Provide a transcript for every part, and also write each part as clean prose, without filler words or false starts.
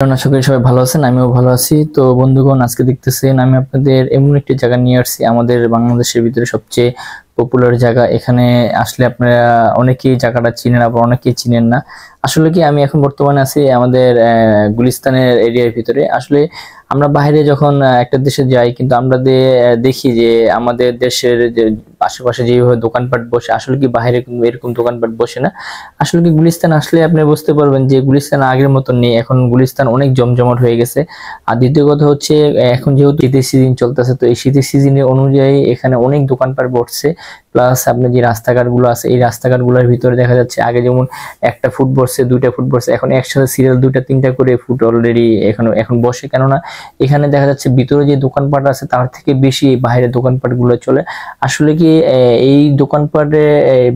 আশা করি সবাই ভালো আছেন, আমিও ভালো আছি। তো বন্ধুগণ, আজকে দেখতেছেন আমি আপনাদের এমন একটি জায়গা নিয়ে আসছি, আমাদের বাংলাদেশের ভিতরে সবচেয়ে পপুলার জায়গা। এখানে আসলে আপনারা অনেকেই জায়গাটা চিনেন, আবার অনেকেই চিনেন না। আসলে কি, আমি এখন বর্তমানে আছি আমাদের গুলিস্তানের এরিয়ার ভিতরে। আসলে আমরা বাইরে যখন একটা দেশে যাই, কিন্তু আমরা দেখি যে আমাদের দেশের যে আশেপাশে যেভাবে দোকানপাট বসে, আসলে কি বাইরে কিন্তু এরকম দোকানপাট বসে না। আসলে কি গুলিস্তান আসলে আপনি বুঝতে পারবেন যে গুলিস্তান আগের মতো নেই, এখন গুলিস্তান অনেক জমজমাট হয়ে গেছে। আর দ্বিতীয় কথা হচ্ছে, এখন যেহেতু শীতের সিজন চলতেছে, তো এই শীতের সিজনের অনুযায়ী এখানে অনেক দোকানপাট বসছে। প্লাস আপনার যে রাস্তাঘাট গুলো আছে, এই রাস্তাঘাট গুলোর ভিতরে দেখা যাচ্ছে আগে যেমন একটা ফুট বসছে, দুইটা ফুট বসছে, এখন একসাথে সিরিয়াল দুইটা তিনটা করে ফুট অলরেডি এখন বসে। কেননা এখানে দেখা যাচ্ছে ভিতরে যে দোকানপাট আছে তার থেকে বেশি বাইরের দোকানপাট গুলো চলে। আসলে কি এই দোকানপাটে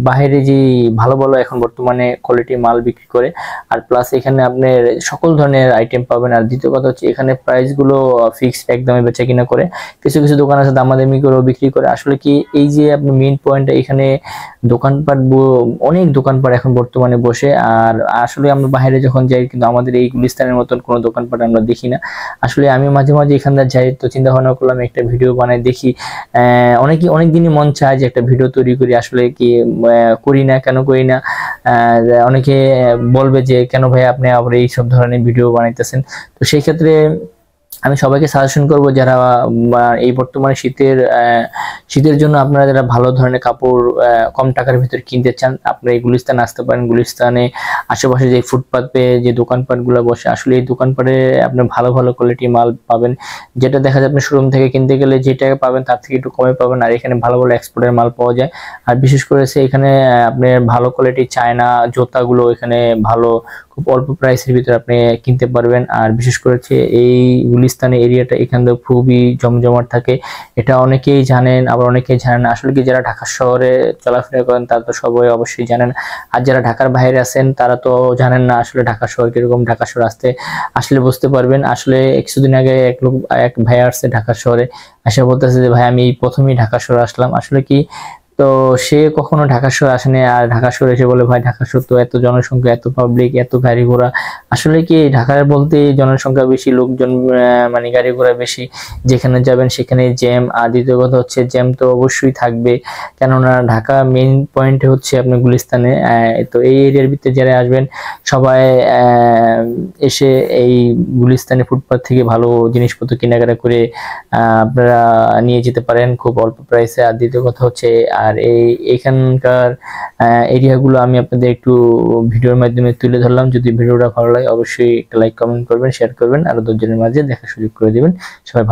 বাইরে যে ভালো ভালো এখন বর্তমানে কোয়ালিটি মাল বিক্রি করে। আর প্লাস এখানে আপনার সকল ধরনের আইটেম পাবেন। আর দ্বিতীয় কথা হচ্ছে, এখানে প্রাইস গুলো ফিক্সড একদমই বেচা কিনা করে। কিছু কিছু দোকান আছে দামাদামি করে বিক্রি করে। আসলে কি এই যে আপনি মেইন পয়েন্ট, এখানে দোকানপাট অনেক দোকানপাট এখন বর্তমানে বসে। আর আসলে আমরা বাইরে যখন যাই, কিন্তু আমাদের এই গুলিস্তানের মতন কোনো দোকানপাট আমরা দেখি না। আসলে আমি মাঝে মাঝে এখানটা যাই, তো চিন্তা ভাবনা করলাম একটা ভিডিও বানাই দেখি। অনেকদিনই মন চায় যে একটা ভিডিও তৈরি করি। আসলে কি করি না, কেন করি না? অনেকে বলবে যে কেন ভাই আপনি আবার এইসব ধরনের ভিডিও বানাইতেছেন। তো সেই ক্ষেত্রে আমি সবাইকে সাজেশন করব, যারা এই বর্তমানে শীতের জন্য আপনারা যারা ভালো ধরনের কাপড় কম টাকার ভিতরে কিনতে চান, আপনারা এই গুলিস্তানে আসতে পারেন। গুলিস্তানে আশেপাশে যে ফুটপাতে যে দোকানপাট গুলো বসে, আসলে এই দোকানপাটে আপনি ভালো ভালো কোয়ালিটি মাল পাবেন। যেটা দেখা যায় আপনি শোরুম থেকে কিনতে গেলে যে টাকা পাবেন তার থেকে একটু কমে পাবেন। আর এখানে ভালো ভালো এক্সপোর্টের মাল পাওয়া যায়। আর বিশেষ করে এখানে আপনি ভালো কোয়ালিটি চায়না জুতাগুলো এখানে ভালো, খুব অল্প প্রাইসের ভিতরে আপনি কিনতে পারবেন। আর বিশেষ করে এই গুলিস্তানের এরিয়াটা এখানে খুবই জমজমাট থাকে, এটা অনেকেই জানেন, আবার অনেকেই জানেন না। আসলে কি যারা ঢাকা শহরে চলাফেরা করেন তারা তো সবাই অবশ্যই জানেন। আর যারা ঢাকার বাইরে আছেন তারা তো জানেন না আসলে ঢাকা শহর কিরকম। ঢাকা শহর আসলে বুঝতে পারবেন। আসলে কিছুদিন আগে এক ভাই আসছে ঢাকা শহরে, এসে বলতেছে যে ভাই আমি প্রথমেই ঢাকা শহরে আসলাম। আসলে কি, তো সে কখনো ঢাকা শহর আসেনি, আর ঢাকা শহর এসে বলে ভাই ঢাকা শহর তো এত জনসংখ্যা, এত পাবলিক, এত গাড়ি ঘোড়া। আসলে কি ঢাকার বলতে জনসংখ্যা বেশি, লোকজন মানে গাড়ি ঘোড়া বেশি, যেখানে যাবেন সেখানে জ্যাম। আর দ্বিতীয় কথা হচ্ছে, জ্যাম তো অবশ্যই থাকবে, কেননা ঢাকা মেইন পয়েন্টে হচ্ছে আপনার গুলিস্তানে। তো এই এরিয়ার ভিতরে যারা আসবেন সবাই এসে এই গুলিস্তানে ফুটপাথ থেকে ভালো জিনিসপত্র কেনাকাটা করে আপনারা নিয়ে যেতে পারেন খুব অল্প প্রাইসে। আর দ্বিতীয় কথা হচ্ছে, আর এখানকার এরিয়াগুলো আমি আপনাদের একটু ভিডিওর মাধ্যমে তুলে ধরলাম। যদি ভিডিওটা ভালো লাগে অবশ্যই একটা লাইক কমেন্ট করবেন, শেয়ার করবেন, আরো 10 জনের মাঝে দেখার সুযোগ করে দিবেন। সবাই